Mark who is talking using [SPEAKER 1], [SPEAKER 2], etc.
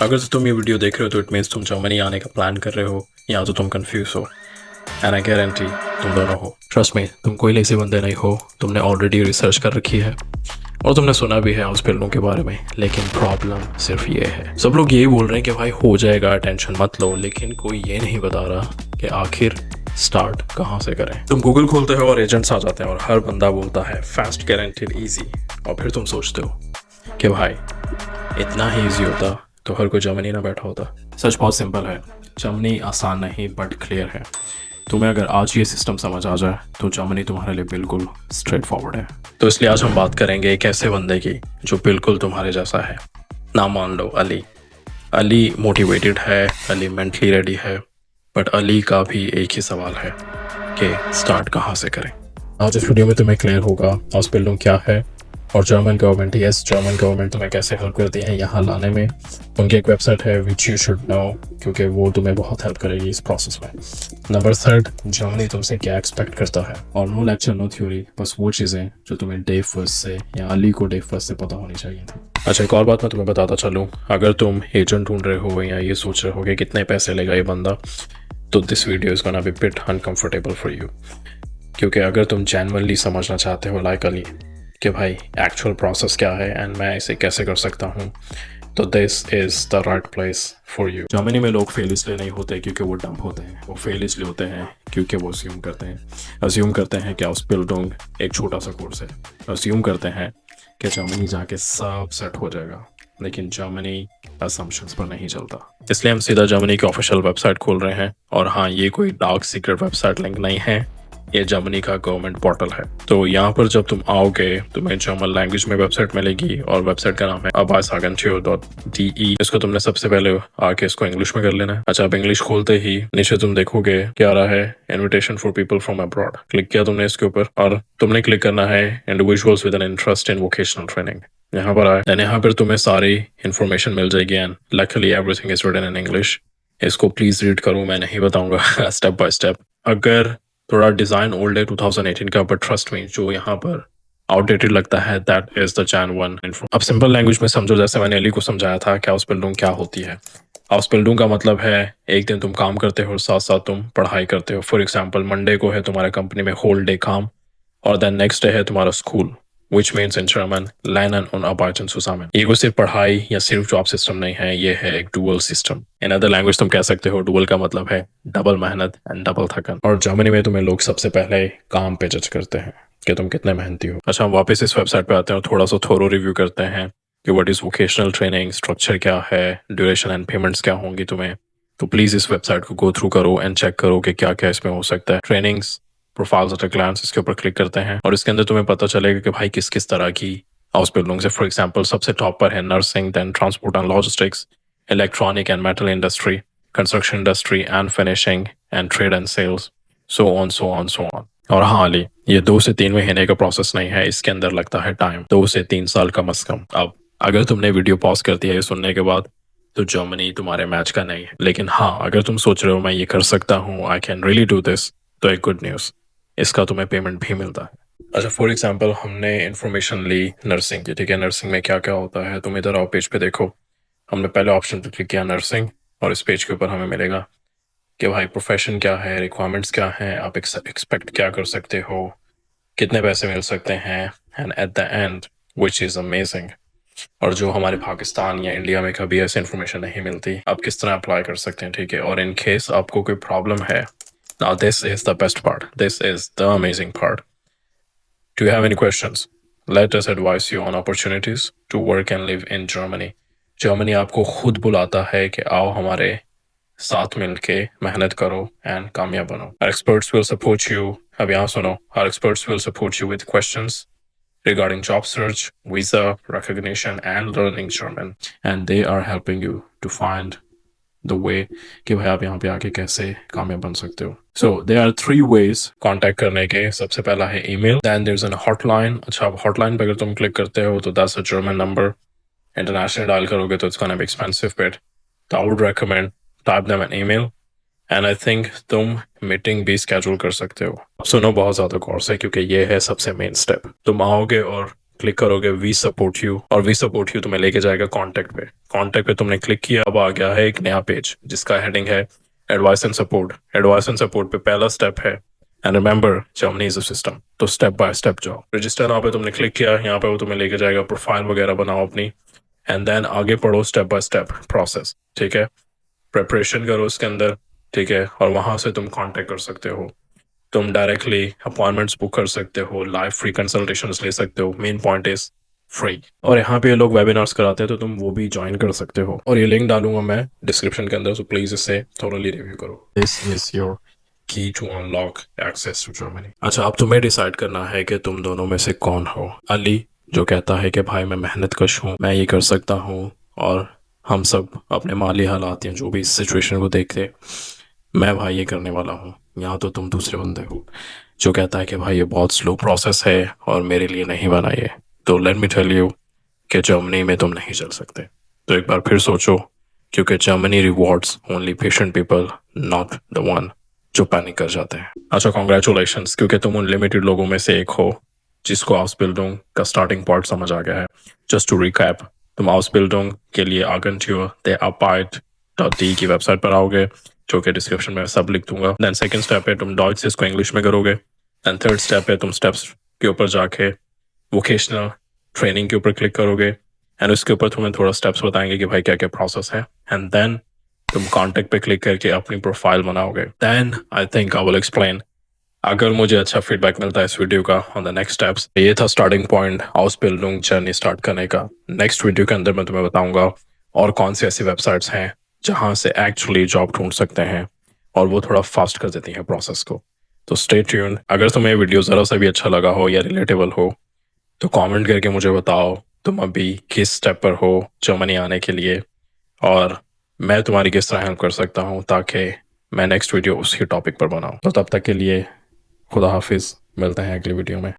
[SPEAKER 1] अगर तो तुम ये वीडियो देख रहे हो तो इट मीन्स तुम जर्मनी आने का प्लान कर रहे हो या तो तुम कंफ्यूज हो। एंड आई गारंटी तुम दोनों हो। ट्रस्ट में तुम कोई लेज़ी बंदे नहीं हो। तुमने ऑलरेडी रिसर्च कर रखी है और तुमने सुना भी है हॉस्पिटलों के बारे में। लेकिन प्रॉब्लम सिर्फ ये है, सब लोग यही बोल रहे हैं कि भाई हो जाएगा, टेंशन मत लो, लेकिन कोई ये नहीं बता रहा कि आखिर स्टार्ट कहाँ से करें। तुम गूगल खोलते हो और एजेंट्स आ जाते हैं और हर बंदा बोलता है फास्ट, गारंटीड, ईजी। और फिर तुम सोचते हो कि भाई इतना ही ईजी होता तो हर कोई जर्मनी ना बैठा होता। सच बहुत सिंपल है, जर्मनी आसान नहीं बट क्लियर है। तुम्हें अगर आज ये सिस्टम समझ आ जाए तो जर्मनी तुम्हारे लिए बिल्कुल स्ट्रेट फॉरवर्ड है। तो इसलिए आज हम बात करेंगे एक ऐसे बंदे की जो बिल्कुल तुम्हारे जैसा है। नाम मान लो अली। अली मोटिवेटेड है, अली मेंटली रेडी है, बट अली का भी एक ही सवाल है कि स्टार्ट कहाँ से करें। आज इस वीडियो में तुम्हें क्लियर होगा हॉस्पिटल क्या है और German government, yes German government तुम्हें कैसे हेल्प करती है यहाँ लाने में। उनकी एक वेबसाइट है विच यू शुड नो, क्योंकि वो तुम्हें बहुत हेल्प करेगी इस प्रोसेस में। नंबर 3, जर्मनी तुमसे क्या एक्सपेक्ट करता है। और नो लेक्चर नो थ्योरी, बस वो चीज़ें जो तुम्हें डे फर्स्ट से या अली को डे फर्स्ट से पता होनी चाहिए थी। अच्छा, एक और बात मैं तुम्हें बताता चलूँ, अगर तुम एजेंट ढूंढ रहे हो या ये सोच रहे हो कि कितने पैसे लेगा ये बंदा, तो this video is gonna be bit uncomfortable for you. क्योंकि अगर तुम जेन्युइनली समझना चाहते हो लाइक अली कि भाई एक्चुअल प्रोसेस क्या है एंड मैं इसे कैसे कर सकता हूँ, तो this is the right place for you. Germany में लोग फेल इसलिए नहीं होते क्योंकि वो डम होते हैं, वो फेल इसलिए होते हैं क्योंकि वो अज्यूम करते हैं कि Ausbildung एक छोटा सा कोर्स है। अज्यूम करते हैं कि जर्मनी जाके सब सेट हो जाएगा, लेकिन जर्मनी असम्पशंस पर नहीं चलता। इसलिए हम सीधा जर्मनी की ऑफिशियल वेबसाइट खोल रहे हैं। और हाँ, ये कोई डार्क सीक्रेट वेबसाइट लिंक नहीं है, ये जर्मनी का गवर्नमेंट पोर्टल है। तो यहाँ पर जब तुम आओगे तुम्हें जर्मन लैंग्वेज में वेबसाइट मिलेगी और वेबसाइट का नाम है arbeitsagentur.de। इसको तुमने सबसे पहले आके इसको इंग्लिश में कर लेना है। अच्छा, अब इंग्लिश खोलते ही नीचे तुम देखोगे क्या आ रहा है, invitation for people from abroad. Click किया तुमने इसके ऊपर और तुमने क्लिक करना है individuals with an interest in vocational training. यहाँ पर आए एंड यहाँ पर तुम्हें सारी इन्फॉर्मेशन मिल जाएगी and luckily everything is written in English. इसको प्लीज रीड करो, मैं नहीं बताऊंगा स्टेप बाय स्टेप। अगर थोड़ा डिज़ाइन ओल्ड है 2018 का, बट ट्रस्ट मी जो यहाँ पर आउटडेटेड लगता है दैट इज द जैन 1। अब सिंपल लैंग्वेज में समझो, जैसे मैंने अली को समझाया था कि Ausbildung क्या होती है। Ausbildung का मतलब है एक दिन तुम काम करते हो और साथ साथ तुम पढ़ाई करते हो। फॉर एग्जाम्पल मंडे को है तुम्हारे कंपनी में होल डे काम और देन नेक्स्ट डे है तुम्हारा school, which means in German lernen und arbeiten zusammen। ये कोई सिर्फ पढ़ाई या सिर्फ जॉब सिस्टम नहीं है, ये है एक dual system. In other language तुम कह सकते हो डुअल का मतलब है डबल मेहनत एंड डबल थकन। और जर्मनी में तुम्हें लोग सबसे पहले काम पे जज करते हैं कि तुम कितने मेहनती हो। अच्छा, हम वापस इस वेबसाइट पे आते हैं और थोड़ा सा थोरो रिव्यू करते हैं कि what is vocational training, structure क्या है, ड्यूरेशन एंड पेमेंट्स क्या होंगी तुम्हें। तो प्लीज इस वेबसाइट को गो थ्रू करो एंड चेक करो कि क्या क्या इसमें हो सकता है। Trainings profiles at a glance, इसके ऊपर क्लिक करते हैं और इसके अंदर तुम्हें पता चलेगा कि भाई किस किस तरह की Ausbildung से। फॉर एग्जांपल सबसे टॉप पर है nursing, then transport and logistics, electronic and metal industry, construction industry and finishing and trade and sales, so on so on so on. और हाँ अली, ये 2 से 3 महीने का प्रोसेस नहीं है, इसके अंदर लगता है टाइम 2 से 3 साल कम अज कम। अब अगर तुमने वीडियो पॉज कर दिया ये सुनने के बाद तो जर्मनी तुम्हारे मैच का नहीं है। लेकिन हाँ, अगर तुम सोच रहे हो मैं ये कर सकता हूँ, I can really do this, तो एक गुड न्यूज़, इसका तुम्हें पेमेंट भी मिलता है। अच्छा, फॉर एग्जांपल हमने इन्फॉर्मेशन ली नर्सिंग की, ठीक है। नर्सिंग में क्या क्या होता है, तुम इधर आओ पेज पे देखो। हमने पहले ऑप्शन पे क्लिक किया नर्सिंग और इस पेज के ऊपर हमें मिलेगा कि भाई प्रोफेशन क्या है, रिक्वायरमेंट्स क्या हैं, आप एक्सपेक्ट क्या कर सकते हो, कितने पैसे मिल सकते हैं, and at the and which is amazing. और जो हमारे पाकिस्तान या इंडिया में कभी ऐसी इन्फॉर्मेशन नहीं मिलती, आप किस तरह अप्लाई कर सकते हैं, ठीक है। और इन केस आपको कोई प्रॉब्लम है, now this is the best part, this is the amazing part. Do you have any questions? Let us advise you on opportunities to work and live in Germany. Germany आपको खुद बुलाता है कि आओ हमारे साथ मिलके मेहनत करो एंड कामयाब बनो। Our experts will support you, अब यहाँ सुनो, our experts will support you with questions regarding job search, visa, recognition and learning German, and they are helping you to find the way कि भाई आप यहाँ पे आके कैसे कामयाब बन सकते हो। So there are 3 ways contact करने के। सबसे पहला है email, then there is an hotline. अच्छा, अब हॉटलाइन पे अगर तुम क्लिक करते हो तो that's a German number. International dial करोगे तो it's gonna be expensive bit, तो I would recommend type them an email and I think तुम मीटिंग भी स्केड्यूल कर सकते हो। अब सुनो बहुत ज़्यादा गौर से क्योंकि ये है सबसे मेन स्टेप। तुम आओगे और क्लिक करोगे वी सपोर्ट यू, और वी सपोर्ट यू तुम्हें लेके जाएगा कॉन्टैक्ट पे। कॉन्टैक्ट पे तुमने क्लिक किया, अब आ गया है एक नया पेज जिसका हेडिंग है advice and support. Advice and support पे पहला स्टेप है and remember Germany is a system, तो स्टेप बाय स्टेप जाओ। रजिस्टर नाउ पे तुमने क्लिक किया, यहाँ पे वो तुम्हें लेके जाएगा, प्रोफाइल वगैरह बनाओ अपनी, एंड देन आगे पढ़ो स्टेप बाय स्टेप प्रोसेस, ठीक है। प्रेपरेशन करो उसके अंदर, ठीक है, और वहां से तुम कांटेक्ट कर सकते हो, तुम डायरेक्टली अपॉइंटमेंट्स बुक कर सकते हो, लाइव फ्री कंसल्टेशंस ले सकते हो। Main point is free. और यहाँ पे ये लोग वेबिनार्स कराते हैं तो तुम वो भी ज्वाइन कर सकते हो, और ये लिंक डालूंगा मैं डिस्क्रिप्शन के अंदर, सो प्लीज इसे थोरली रिव्यू करो। This is your key to unlock access to Germany. अच्छा, अब तुम्हें डिसाइड करना है कि तुम दोनों में से कौन हो। अली जो कहता है कि भाई मैं मेहनत कश हूँ, मैं ये कर सकता हूँ, और हम सब अपने माली हालात या जो भी इस सिचुएशन को देखते, मैं भाई ये करने वाला हूँ। यहाँ तो तुम दूसरे बंदे हो जो कहता है कि भाई ये बहुत स्लो प्रोसेस है और मेरे लिए नहीं बना ये। तो लेट मी टेल यू कि जर्मनी में तुम नहीं चल सकते। तो एक बार फिर सोचो, क्योंकि Germany rewards only patient people, not the one जो पैनिक कर जाते हैं। अच्छा, कॉन्ग्रेचुलेशंस, क्योंकि तुम उन लिमिटेड लोगों में से एक हो जिसको आउसबिल्डिंग का स्टार्टिंग पॉइंट समझ आ गया है। जस्ट टू रिकैप, तुम आउसबिल्डिंग के लिए आगंट्यूर दे अपार्ट.de की वेबसाइट पर आओगे, जो कि डिस्क्रिप्शन में सब लिख दूंगा। देन सेकंड स्टेप है तुम डॉइच इसको इंग्लिश में करोगे। एंड थर्ड स्टेप है तुम स्टेप्स के ऊपर जाके वोकेशनल ट्रेनिंग के ऊपर क्लिक करोगे, एंड उसके ऊपर तुम्हें थोड़ा स्टेप्स बताएंगे कि भाई क्या क्या प्रोसेस है, एंड देन तुम कॉन्टेक्ट पे क्लिक करके अपनी प्रोफाइल बनाओगे। Then I think I will explain, अगर मुझे अच्छा फीडबैक मिलता है इस वीडियो का, ऑन द नेक्स्ट स्टेप्स। ये था स्टार्टिंग पॉइंट हाउसबिल्डिंग जर्नी स्टार्ट करने का। नेक्स्ट वीडियो के अंदर मैं तुम्हें बताऊंगा और कौन सी ऐसी वेबसाइट्स हैं जहां से एक्चुअली जॉब ढूंढ सकते हैं, और वो थोड़ा फास्ट कर देती हैं प्रोसेस को। तो स्टे ट्यून्ड। अगर तुम्हें वीडियो ज़रा सा भी अच्छा लगा हो या रिलेटेबल हो तो कमेंट करके मुझे बताओ तुम अभी किस स्टेप पर हो जर्मनी आने के लिए, और मैं तुम्हारी किस तरह हेल्प कर सकता हूँ ताकि मैं नेक्स्ट वीडियो उसी टॉपिक पर बनाऊँ। तो तब तक के लिए खुदा हाफिज़, मिलते हैं अगली वीडियो में।